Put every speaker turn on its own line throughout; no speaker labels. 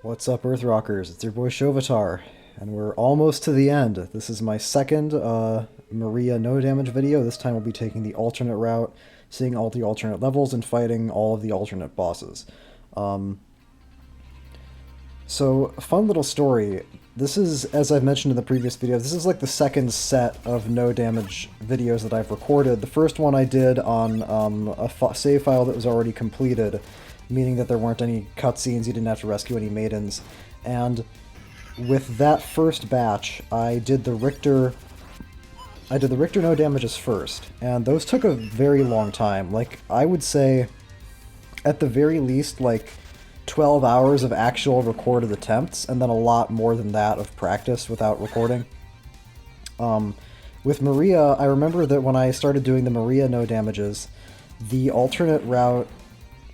What's up, Earth Rockers? It's your boy Shovatar, and we're almost to the end. This is my second Maria no damage video. This time we'll be taking the alternate route, seeing all the alternate levels, and fighting all of the alternate bosses. Um, so, fun little story. This is, as I've mentioned in the previous video, this is like the second set of no damage videos that I've recorded. The first one I did on a save file that was already completed, meaning that there weren't any cutscenes, you didn't have to rescue any maidens. And with that first batch, I did the Richter no damages first, and those took a very long time. Like, I would say, at the very least, like 12 hours of actual recorded attempts, and then a lot more than that of practice without recording. With Maria, I remember that when I started doing the Maria no damages, the alternate route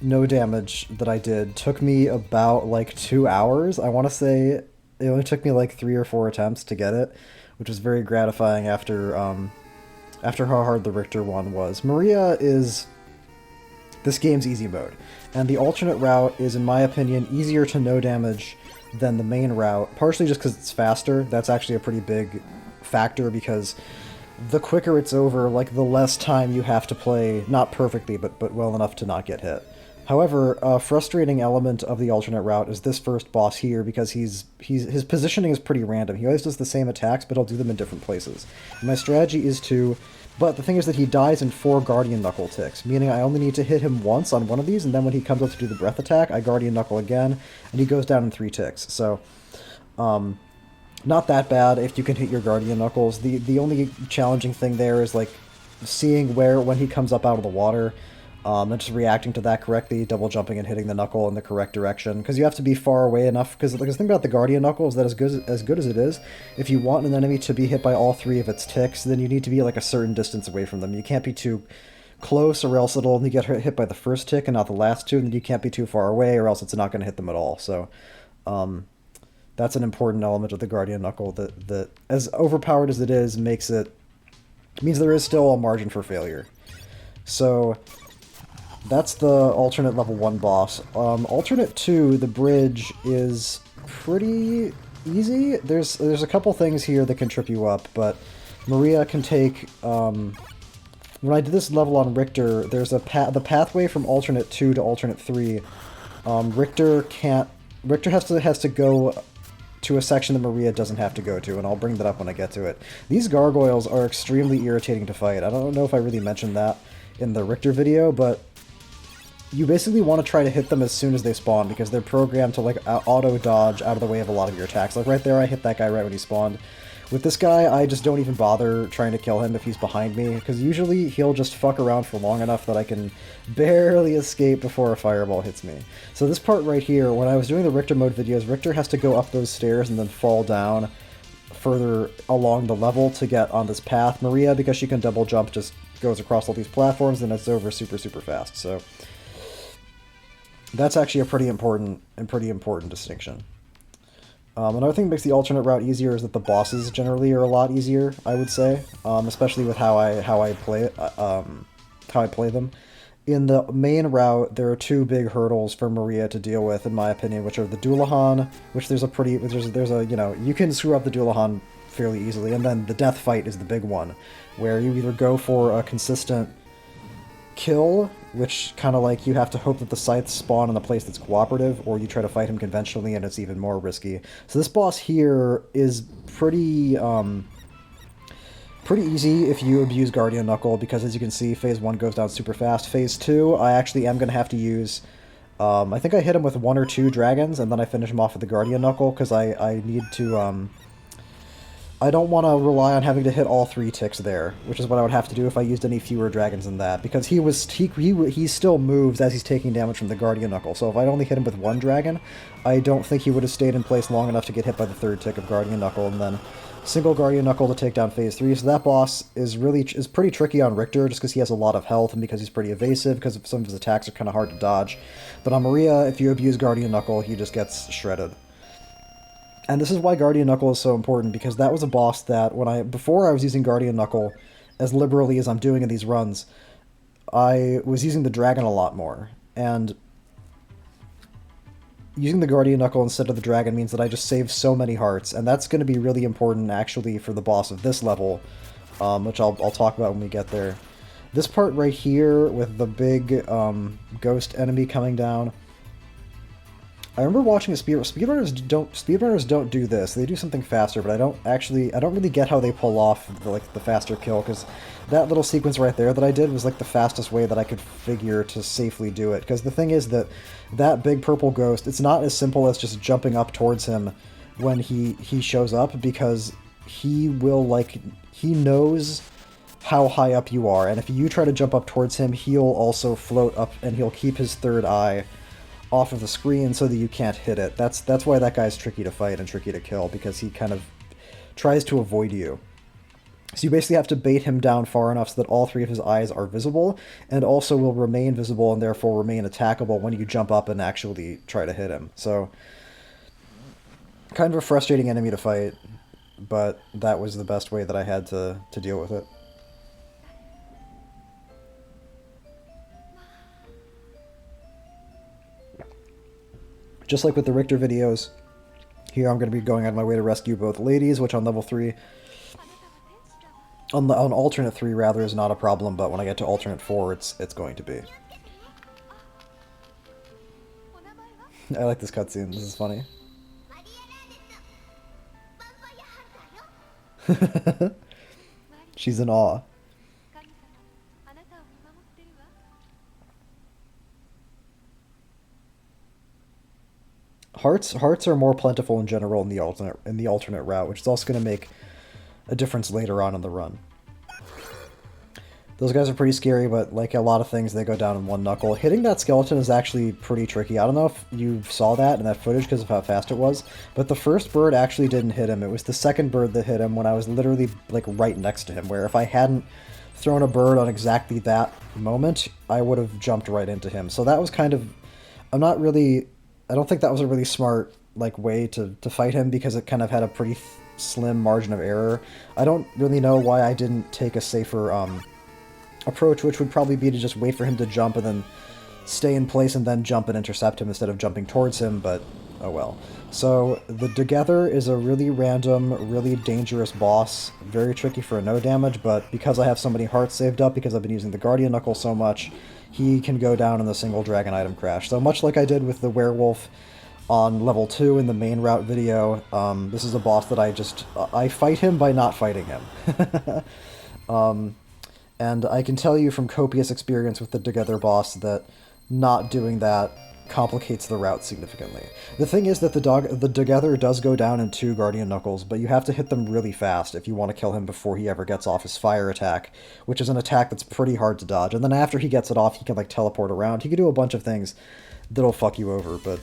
no damage that I did took me about like 2 hours. I want to say it only took me like 3 or 4 attempts to get it, which was very gratifying after how hard the Richter one was. Maria is this game's easy mode, and the alternate route is, in my opinion, easier to no damage than the main route, partially just because it's faster. That's actually a pretty big factor, because the quicker it's over, like, the less time you have to play, not perfectly, but well enough to not get hit. However, a frustrating element of the alternate route is this first boss here, because his positioning is pretty random. He always does the same attacks, but he'll do them in different places. And my strategy is to... But the thing is that he dies in 4 Guardian Knuckle ticks, meaning I only need to hit him once on one of these, and then when he comes up to do the breath attack, I Guardian Knuckle again, and he goes down in 3 ticks. So, not that bad if you can hit your Guardian Knuckles. The only challenging thing there is, like, seeing when he comes up out of the water, and just reacting to that correctly, double jumping and hitting the knuckle in the correct direction, because you have to be far away enough, because the thing about the Guardian Knuckle is that as good as it is, if you want an enemy to be hit by all 3 of its ticks, then you need to be like a certain distance away from them. You can't be too close, or else it'll only get hit by the first tick and not the last 2, and then you can't be too far away, or else it's not going to hit them at all. So, that's an important element of the Guardian Knuckle that, as overpowered as it is, means there is still a margin for failure. So... that's the alternate level 1 boss. Alternate 2, the bridge, is pretty easy. There's a couple things here that can trip you up, but Maria can take... when I did this level on Richter, there's the pathway from alternate 2 to alternate 3. Richter has to go to a section that Maria doesn't have to go to, and I'll bring that up when I get to it. These gargoyles are extremely irritating to fight. I don't know if I really mentioned that in the Richter video, but you basically want to try to hit them as soon as they spawn, because they're programmed to, like, auto-dodge out of the way of a lot of your attacks. Like, right there, I hit that guy right when he spawned. With this guy, I just don't even bother trying to kill him if he's behind me, because usually he'll just fuck around for long enough that I can barely escape before a fireball hits me. So this part right here, when I was doing the Richter mode videos, Richter has to go up those stairs and then fall down further along the level to get on this path. Maria, because she can double jump, just goes across all these platforms, and it's over super, super fast. So that's actually a pretty important distinction. Another thing that makes the alternate route easier is that the bosses generally are a lot easier, I would say, especially with how I play them. In the main route, there are 2 big hurdles for Maria to deal with, in my opinion, which are the Dullahan, which there's a you can screw up the Dullahan fairly easily, and then the death fight is the big one, where you either go for a consistent kill, which kind of like you have to hope that the scythes spawn in a place that's cooperative, or you try to fight him conventionally and it's even more risky. So this boss here is pretty easy if you abuse Guardian Knuckle, because as you can see, Phase 1 goes down super fast. Phase 2, I actually am going to have to use... I think I hit him with 1 or 2 dragons, and then I finish him off with the Guardian Knuckle, because I need to... I don't want to rely on having to hit all 3 ticks there, which is what I would have to do if I used any fewer dragons than that, because he still moves as he's taking damage from the Guardian Knuckle, so if I'd only hit him with 1 dragon, I don't think he would have stayed in place long enough to get hit by the 3rd tick of Guardian Knuckle, and then single Guardian Knuckle to take down Phase 3, so that boss is pretty tricky on Richter, just because he has a lot of health, and because he's pretty evasive, because some of his attacks are kind of hard to dodge. But on Maria, if you abuse Guardian Knuckle, he just gets shredded. And this is why Guardian Knuckle is so important, because that was a boss that, before I was using Guardian Knuckle as liberally as I'm doing in these runs, I was using the dragon a lot more. And using the Guardian Knuckle instead of the Dragon means that I just save so many hearts, and that's going to be really important actually for the boss of this level, which I'll talk about when we get there. This part right here with the big ghost enemy coming down, I remember watching a speedrunners don't do this. They do something faster, but I don't really get how they pull off the faster kill, because that little sequence right there that I did was like the fastest way that I could figure to safely do it. Because the thing is that big purple ghost, it's not as simple as just jumping up towards him when he shows up, because he knows how high up you are, and if you try to jump up towards him, he'll also float up and he'll keep his third eye off of the screen so that you can't hit it. That's why that guy's tricky to fight and tricky to kill, because he kind of tries to avoid you. So you basically have to bait him down far enough so that all three of his eyes are visible, and also will remain visible and therefore remain attackable when you jump up and actually try to hit him. So, kind of a frustrating enemy to fight, but that was the best way that I had to deal with it. Just like with the Richter videos, here I'm going to be going out of my way to rescue both ladies, which on level 3, on alternate 3 rather, is not a problem, but when I get to alternate 4, it's going to be. I like this cutscene, this is funny. She's in awe. Hearts are more plentiful in general in the alternate route, which is also going to make a difference later on in the run. Those guys are pretty scary, but like a lot of things, they go down in one knuckle. Hitting that skeleton is actually pretty tricky. I don't know if you saw that in that footage because of how fast it was, but the first bird actually didn't hit him. It was the second bird that hit him when I was literally like right next to him, where if I hadn't thrown a bird on exactly that moment, I would have jumped right into him. So that was kind of... I don't think that was a really smart way to fight him, because it kind of had a pretty slim margin of error. I don't really know why I didn't take a safer approach, which would probably be to just wait for him to jump and then stay in place and then jump and intercept him instead of jumping towards him, but oh well. So the Together is a really random, really dangerous boss, very tricky for a no damage, but because I have so many hearts saved up, because I've been using the Guardian Knuckle so much, he can go down in the single dragon item crash. So much like I did with the werewolf on level 2 in the main route video, this is a boss that I fight him by not fighting him. And I can tell you from copious experience with the Together boss that not doing that complicates the route significantly. The thing is that the Together does go down in 2 Guardian Knuckles, but you have to hit them really fast if you want to kill him before he ever gets off his fire attack, which is an attack that's pretty hard to dodge. And then after he gets it off, he can teleport around. He can do a bunch of things that'll fuck you over, but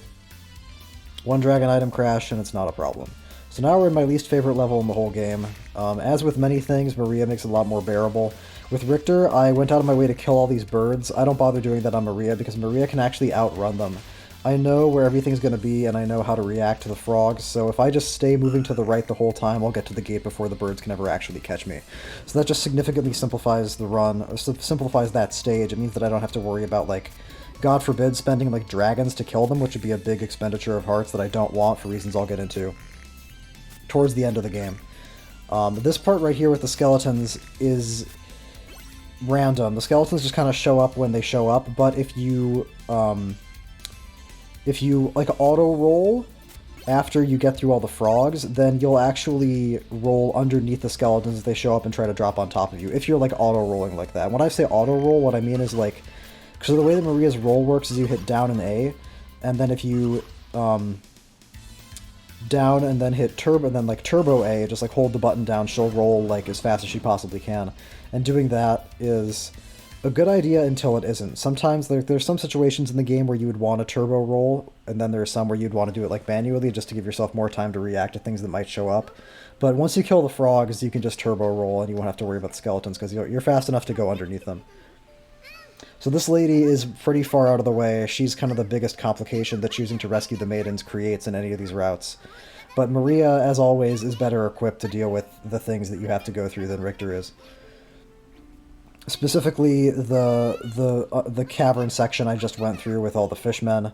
1 dragon item crash and it's not a problem. So now we're in my least favorite level in the whole game. As with many things, Maria makes it a lot more bearable. With Richter, I went out of my way to kill all these birds. I don't bother doing that on Maria, because Maria can actually outrun them. I know where everything's going to be, and I know how to react to the frogs, so if I just stay moving to the right the whole time, I'll get to the gate before the birds can ever actually catch me. So that just significantly simplifies the run, or simplifies that stage. It means that I don't have to worry about, God forbid, spending, dragons to kill them, which would be a big expenditure of hearts that I don't want for reasons I'll get into towards the end of the game. This part right here with the skeletons is random. The skeletons just kind of show up when they show up, but if you auto roll after you get through all the frogs, then you'll actually roll underneath the skeletons as they show up and try to drop on top of you, if you're auto rolling like that. When I say auto roll, what I mean is because the way that Maria's roll works is you hit down and A, and then if you down and then hit turbo, and then turbo A, just hold the button down, she'll roll as fast as she possibly can. And doing that is a good idea until it isn't. Sometimes there's some situations in the game where you would want a turbo roll, and then there's some where you'd want to do it manually, just to give yourself more time to react to things that might show up. But once you kill the frogs, you can just turbo roll and you won't have to worry about the skeletons, because you're fast enough to go underneath them. So this lady is pretty far out of the way. She's kind of the biggest complication that choosing to rescue the maidens creates in any of these routes. But Maria, as always, is better equipped to deal with the things that you have to go through than Richter is. Specifically, the cavern section I just went through with all the fishmen.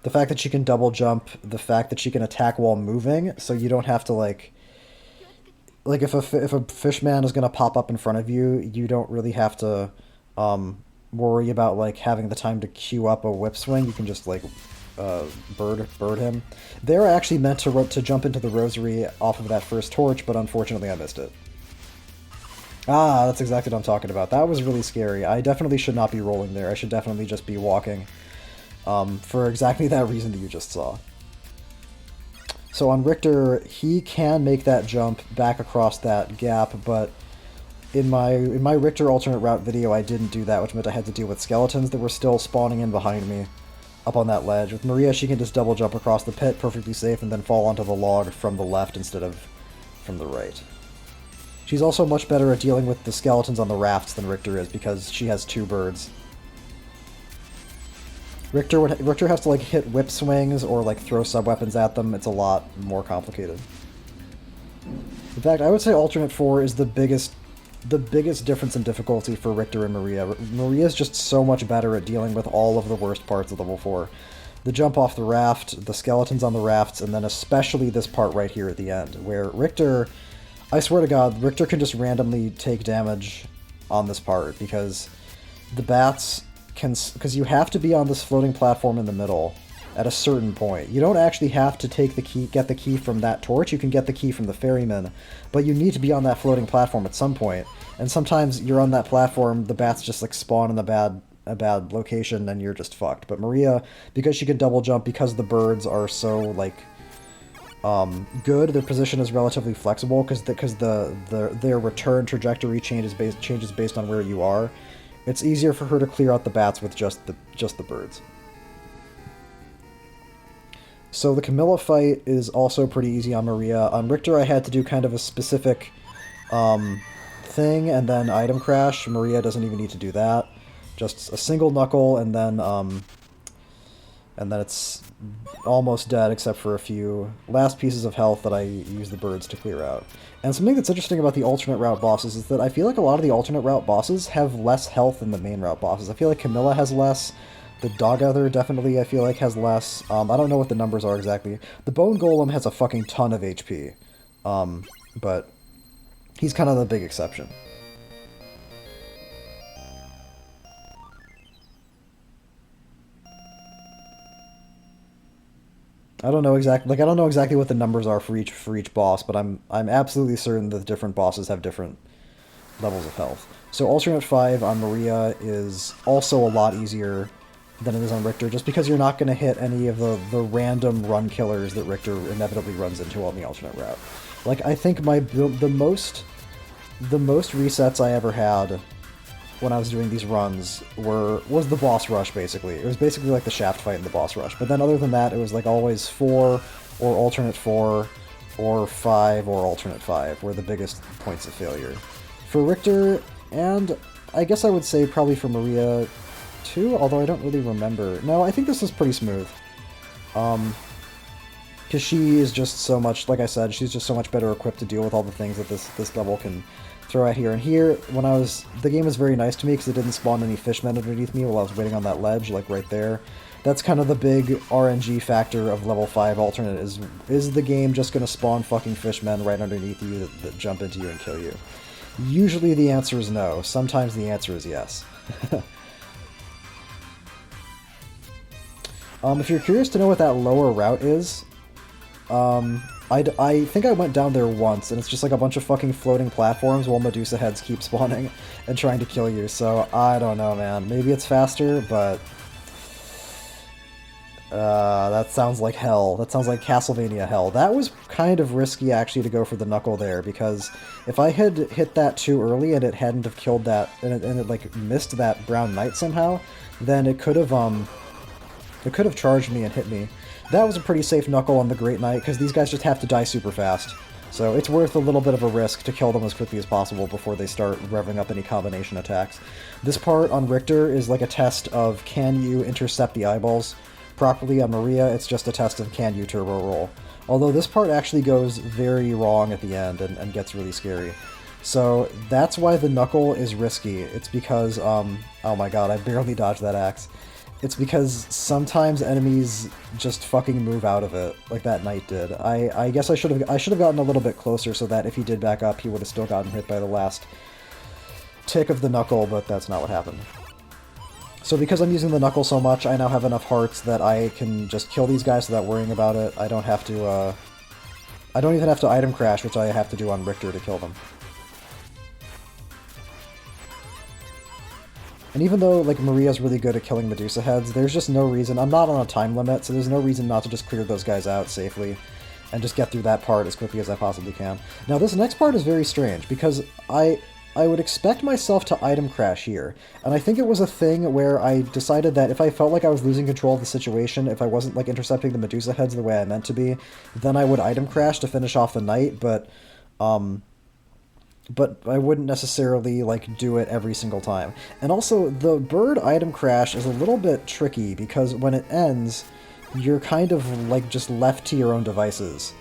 The fact that she can double jump, the fact that she can attack while moving, so you don't have to like if a fishman is gonna pop up in front of you, you don't really have to worry about like having the time to queue up a whip swing. You can just like bird him. They're actually meant to jump into the rosary off of that first torch, but unfortunately I missed it. Ah, that's exactly what I'm talking about. That was really scary. I definitely should not be rolling there. I should definitely just be walking. For exactly that reason that you just saw. So on Richter, he can make that jump back across that gap, but in my Richter alternate route video, I didn't do that, which meant I had to deal with skeletons that were still spawning in behind me up on that ledge. With Maria, she can just double jump across the pit, perfectly safe, and then fall onto the log from the left instead of from the right. She's also much better at dealing with the skeletons on the rafts than Richter is, because she has two birds. Richter has to like hit whip swings or like throw sub-weapons at them. It's a lot more complicated. In fact, I would say alternate 4 is the biggest difference in difficulty for Richter and Maria. Maria's just so much better at dealing with all of the worst parts of level 4. The jump off the raft, the skeletons on the rafts, and then especially this part right here at the end, where Richter, I swear to God, Richter can just randomly take damage on this part, because the bats because you have to be on this floating platform in the middle at a certain point. You don't actually have to get the key from that torch. You can get the key from the ferryman, but you need to be on that floating platform at some point. And sometimes you're on that platform, the bats just like spawn in a bad location, and you're just fucked. But Maria, because she can double jump, because the birds are so like good, their position is relatively flexible because their return trajectory changes based on where you are. It's easier for her to clear out the bats with just the birds. So the Camilla fight is also pretty easy on Maria. On Richter, I had to do kind of a specific thing and then item crash. Maria doesn't even need to do that. Just a single knuckle, and then it's almost dead except for a few last pieces of health that I use the birds to clear out. And something that's interesting about the alternate route bosses is that I feel like a lot of the alternate route bosses have less health than the main route bosses. I feel like Camilla has less. The Dog-Ether definitely, I feel like, has less. I don't know what the numbers are exactly. The Bone Golem has a fucking ton of HP. But he's kind of the big exception. I don't know exactly what the numbers are for each boss, but I'm absolutely certain that the different bosses have different levels of health. So alternate 5 on Maria is also a lot easier than it is on Richter, just because you're not going to hit any of the random run killers that Richter inevitably runs into on the alternate route. Like, I think the most resets I ever had when I was doing these runs was the boss rush, basically. It was basically like the shaft fight in the boss rush. But then other than that, it was like always 4 or alternate 4 or 5 or alternate 5 were the biggest points of failure. For Richter, and I guess I would say probably for Maria too, although I don't really remember. No, I think this was pretty smooth. Because she is just so much, like I said, she's just so much better equipped to deal with all the things that this level can throw at here. And here, the game was very nice to me because it didn't spawn any fishmen underneath me while I was waiting on that ledge, like right there. That's kind of the big RNG factor of level 5 alternate, is the game just going to spawn fucking fishmen right underneath you that jump into you and kill you? Usually the answer is no. Sometimes the answer is yes. If you're curious to know what that lower route is, I think I went down there once, and it's just like a bunch of fucking floating platforms while Medusa heads keep spawning and trying to kill you, so I don't know, man. Maybe it's faster, but that sounds like hell. That sounds like Castlevania hell. That was kind of risky, actually, to go for the knuckle there, because if I had hit that too early and it hadn't have killed that, and it like missed that brown knight somehow, then it could have charged me and hit me. That was a pretty safe knuckle on the Great Knight, because these guys just have to die super fast. So it's worth a little bit of a risk to kill them as quickly as possible before they start revving up any combination attacks. This part on Richter is like a test of can you intercept the eyeballs properly. On Maria, it's just a test of can you turbo roll. Although this part actually goes very wrong at the end and gets really scary. So that's why the knuckle is risky. It's because, oh my god, I barely dodged that axe. It's because sometimes enemies just fucking move out of it, like that knight did. I guess I should have gotten a little bit closer so that if he did back up, he would have still gotten hit by the last tick of the knuckle, but that's not what happened. So because I'm using the knuckle so much, I now have enough hearts that I can just kill these guys without worrying about it. I don't have to, I don't even have to item crash, which I have to do on Richter to kill them. And even though, like, Maria's really good at killing Medusa heads, there's just no reason... I'm not on a time limit, so there's no reason not to just clear those guys out safely and just get through that part as quickly as I possibly can. Now, this next part is very strange, because I would expect myself to item crash here, and I think it was a thing where I decided that if I felt like I was losing control of the situation, if I wasn't, like, intercepting the Medusa heads the way I meant to be, then I would item crash to finish off the knight, but I wouldn't necessarily, like, do it every single time. And also, the bird item crash is a little bit tricky, because when it ends, you're kind of, like, just left to your own devices.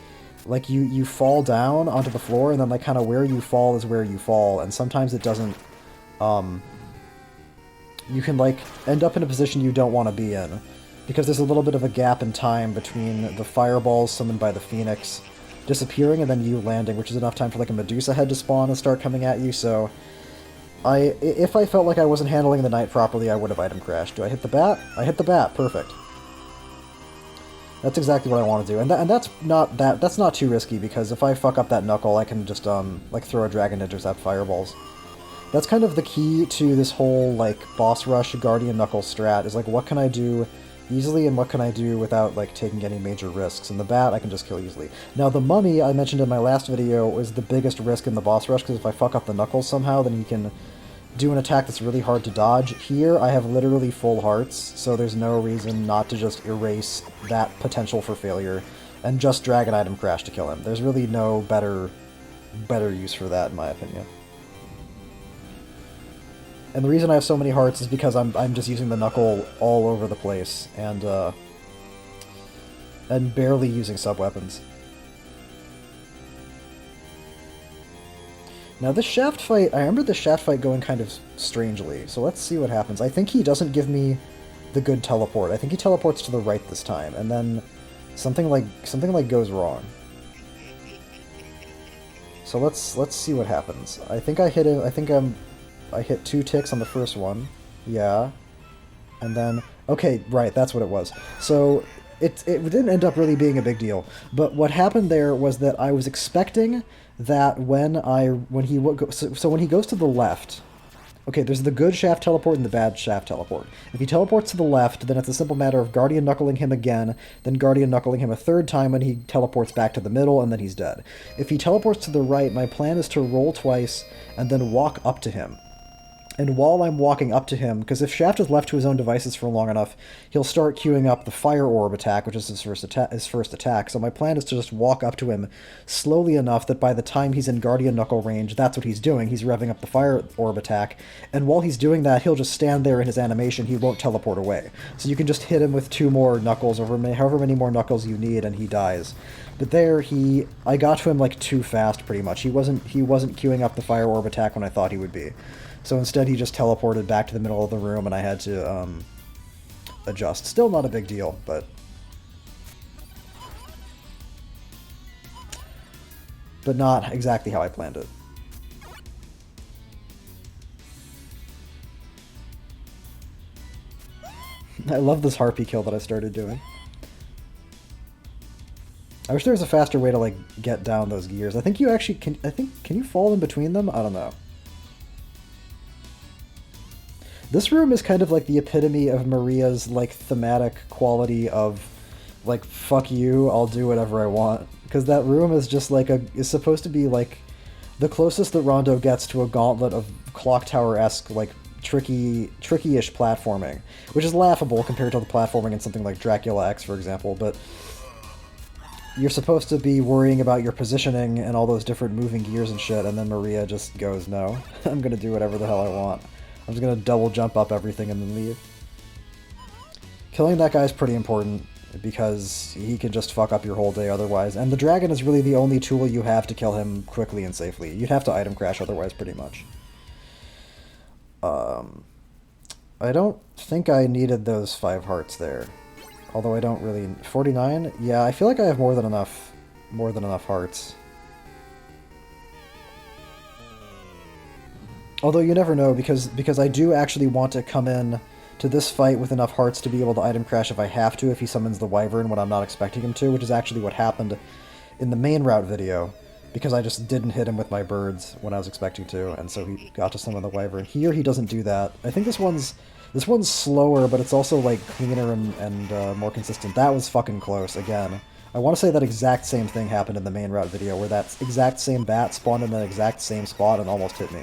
Like, you fall down onto the floor, and then, like, kind of where you fall is where you fall, and sometimes it doesn't, you can, like, end up in a position you don't want to be in, because there's a little bit of a gap in time between the fireballs summoned by the Phoenix disappearing and then you landing, which is enough time for like a Medusa head to spawn and start coming at you, so if I felt like I wasn't handling the knight properly, I would have item crashed. Do I hit the bat? I hit the bat, perfect. That's exactly what I want to do, and that's not too risky, because if I fuck up that knuckle, I can just like throw a dragon to intercept fireballs. That's kind of the key to this whole like boss rush Guardian Knuckle strat, is like what can I do easily and what can I do without like taking any major risks. And the bat I can just kill easily. Now the mummy I mentioned in my last video is the biggest risk in the boss rush, because if I fuck up the knuckles somehow, then he can do an attack that's really hard to dodge. Here I have literally full hearts, so there's no reason not to just erase that potential for failure and just drag an item crash to kill him. There's really no better use for that in my opinion. And the reason I have so many hearts is because I'm just using the knuckle all over the place, and barely using sub-weapons. Now this shaft fight, I remember the shaft fight going kind of strangely, so let's see what happens. I think he doesn't give me the good teleport. I think he teleports to the right this time, and then something like goes wrong. So let's see what happens. I think I hit him. I hit 2 ticks on the first one. Yeah. And then... Okay, right, that's what it was. So, it didn't end up really being a big deal. But what happened there was that I was expecting that when he goes to the left... Okay, there's the good shaft teleport and the bad shaft teleport. If he teleports to the left, then it's a simple matter of Guardian Knuckling him again, then Guardian Knuckling him a third time when he teleports back to the middle, and then he's dead. If he teleports to the right, my plan is to roll twice and then walk up to him. And while I'm walking up to him, because if Shaft is left to his own devices for long enough, he'll start queuing up the Fire Orb attack, which is his first attack. So my plan is to just walk up to him slowly enough that by the time he's in Guardian Knuckle range, that's what he's doing. He's revving up the Fire Orb attack, and while he's doing that, he'll just stand there in his animation. He won't teleport away. So you can just hit him with 2 more Knuckles, or however many more Knuckles you need, and he dies. But there, I got to him like too fast, pretty much. He wasn't queuing up the Fire Orb attack when I thought he would be. So instead he just teleported back to the middle of the room, and I had to adjust. Still not a big deal, but not exactly how I planned it. I love this harpy kill that I started doing. I wish there was a faster way to like get down those gears. I think you actually can. Can you fall in between them? I don't know. This room is kind of like the epitome of Maria's like thematic quality of like fuck you, I'll do whatever I want, because that room is just like is supposed to be like the closest that Rondo gets to a gauntlet of Clock Tower-esque like tricky-ish platforming, which is laughable compared to the platforming in something like Dracula X, for example, but you're supposed to be worrying about your positioning and all those different moving gears and shit, and then Maria just goes, no, I'm gonna do whatever the hell I want. I'm just gonna double jump up everything and then leave. Killing that guy is pretty important, because he can just fuck up your whole day otherwise, and the dragon is really the only tool you have to kill him quickly and safely. You'd have to item crash otherwise, pretty much. I don't think I needed those 5 hearts there. Although I don't really... 49? Yeah, I feel like I have more than enough hearts. Although you never know, because I do actually want to come in to this fight with enough hearts to be able to item crash if I have to, if he summons the Wyvern when I'm not expecting him to, which is actually what happened in the main route video, because I just didn't hit him with my birds when I was expecting to, and so he got to summon the Wyvern. Here he doesn't do that. I think this one's slower, but it's also like cleaner and more consistent. That was fucking close, again. I want to say that exact same thing happened in the main route video, where that exact same bat spawned in the exact same spot and almost hit me.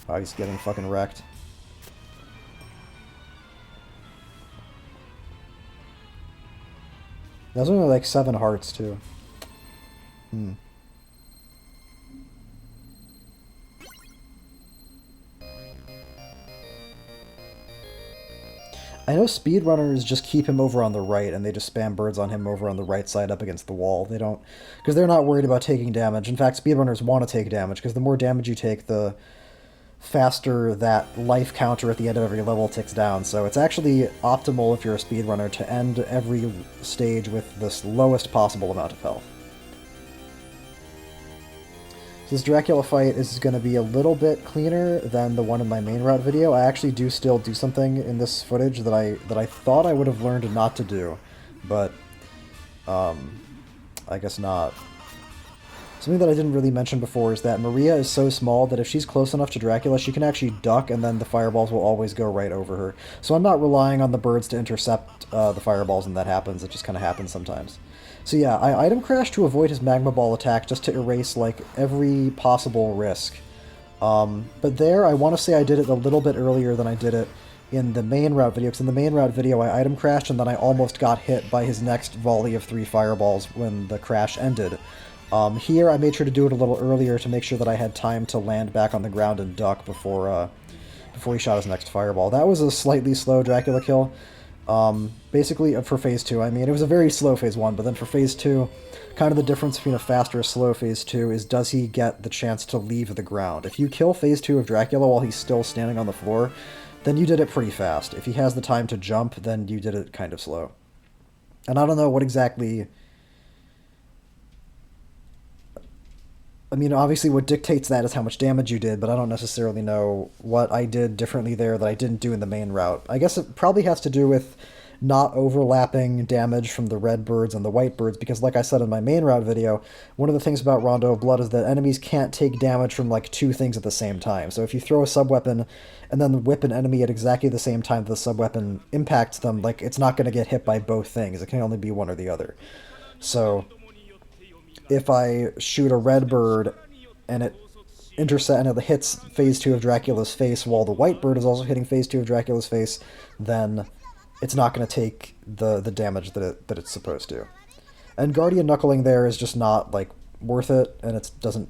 Oh, he's getting fucking wrecked. That was only like 7 hearts, too. I know speedrunners just keep him over on the right, and they just spam birds on him over on the right side up against the wall. They don't... because they're not worried about taking damage. In fact, speedrunners want to take damage, because the more damage you take, the faster that life counter at the end of every level ticks down. So it's actually optimal if you're a speedrunner to end every stage with the lowest possible amount of health. So this Dracula fight is going to be a little bit cleaner than the one in my main route video. I actually do still do something in this footage that I thought I would have learned not to do, but I guess not. Something that I didn't really mention before is that Maria is so small that if she's close enough to Dracula, she can actually duck, and then the fireballs will always go right over her. So I'm not relying on the birds to intercept the fireballs when that happens. It just kind of happens sometimes. So yeah, I item crash to avoid his magma ball attack, just to erase like every possible risk. But there, I want to say I did it a little bit earlier than I did it in the main route video, because in the main route video I item crashed and then I almost got hit by his next volley of 3 fireballs when the crash ended. Here I made sure to do it a little earlier to make sure that I had time to land back on the ground and duck before he shot his next fireball. That was a slightly slow Dracula kill. Basically, for Phase 2, I mean, it was a very slow Phase 1, but then for Phase 2, kind of the difference between a fast or a slow Phase 2 is does he get the chance to leave the ground. If you kill Phase 2 of Dracula while he's still standing on the floor, then you did it pretty fast. If he has the time to jump, then you did it kind of slow. And I don't know what exactly... I mean, obviously what dictates that is how much damage you did, but I don't necessarily know what I did differently there that I didn't do in the main route. I guess it probably has to do with not overlapping damage from the red birds and the white birds, because like I said in my main route video, one of the things about Rondo of Blood is that enemies can't take damage from like 2 things at the same time. So if you throw a subweapon and then whip an enemy at exactly the same time the subweapon impacts them, like it's not going to get hit by both things. It can only be one or the other. So if I shoot a red bird and it hits Phase 2 of Dracula's face while the white bird is also hitting Phase 2 of Dracula's face, then it's not going to take the damage that it's supposed to. And Guardian Knuckling there is just not like worth it, and it doesn't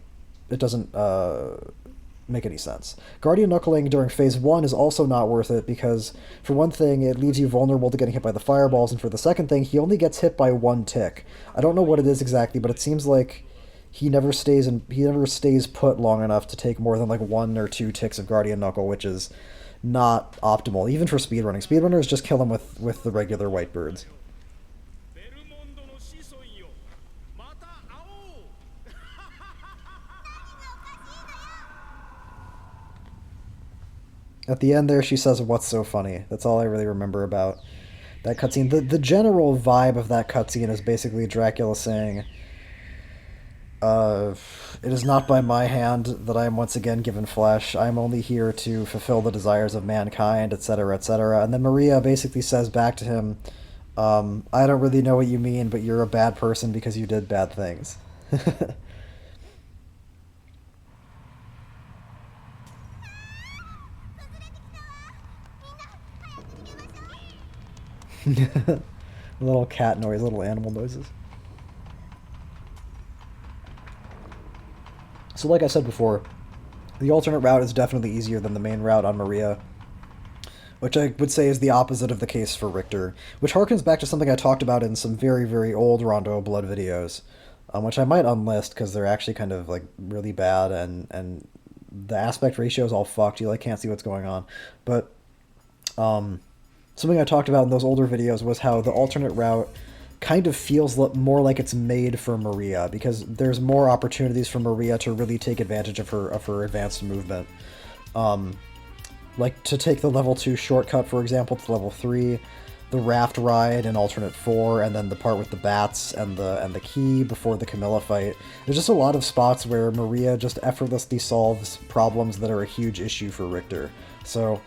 make any sense. Guardian Knuckling during Phase 1 is also not worth it because, for one thing, it leaves you vulnerable to getting hit by the fireballs, and for the second thing, he only gets hit by 1 tick. I don't know what it is exactly, but it seems like he never stays put long enough to take more than like 1 or 2 ticks of Guardian Knuckle, which is not optimal, even for speedrunning. Speedrunners just kill him with the regular white birds. At the end there, she says, "What's so funny?" That's all I really remember about that cutscene. The general vibe of that cutscene is basically Dracula saying, "It is not by my hand that I am once again given flesh. I am only here to fulfill the desires of mankind, etc., etc." And then Maria basically says back to him, "I don't really know what you mean, but you're a bad person because you did bad things." Little cat noise, little animal noises. So like I said before, the alternate route is definitely easier than the main route on Maria, which I would say is the opposite of the case for Richter, which harkens back to something I talked about in some very, very old Rondo of Blood videos, which I might unlist because they're actually kind of like really bad, and the aspect ratio is all fucked. You like can't see what's going on. But Something I talked about in those older videos was how the alternate route kind of feels more like it's made for Maria, because there's more opportunities for Maria to really take advantage of her advanced movement. Like to take the level 2 shortcut, for example, to level 3, the raft ride in alternate 4, and then the part with the bats and the key before the Camilla fight. There's just a lot of spots where Maria just effortlessly solves problems that are a huge issue for Richter. So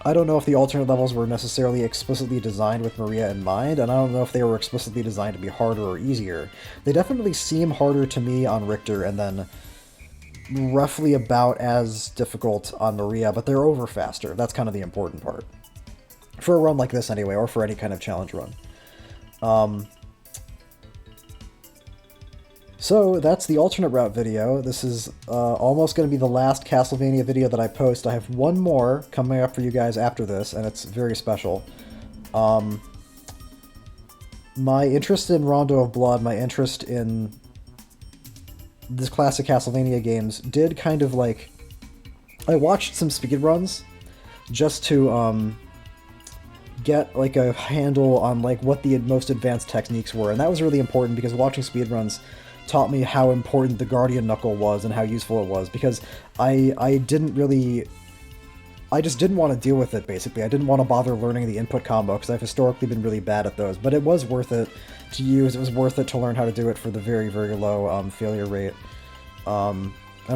I don't know if the alternate levels were necessarily explicitly designed with Maria in mind, and I don't know if they were explicitly designed to be harder or easier. They definitely seem harder to me on Richter, and then roughly about as difficult on Maria, but they're over faster. That's kind of the important part. For a run like this anyway, or for any kind of challenge run. So that's the alternate route video. This is almost going to be the last Castlevania video that I post. I have one more coming up for you guys after this, and it's very special. My interest in Rondo of Blood, my interest in this classic Castlevania games did kind of like... I watched some speedruns just to get like a handle on like what the most advanced techniques were, and that was really important because watching speedruns taught me how important the Guardian Knuckle was and how useful it was, because I just didn't want to deal with it, basically. I didn't want to bother learning the input combo, because I've historically been really bad at those, but it was worth it to use. It was worth it to learn how to do it for the very, very low failure rate. I'm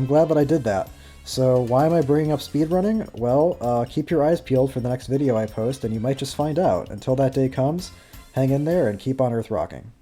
glad that I did that. So why am I bringing up speedrunning? Well, keep your eyes peeled for the next video I post, and you might just find out. Until that day comes, hang in there and keep on Earth rocking.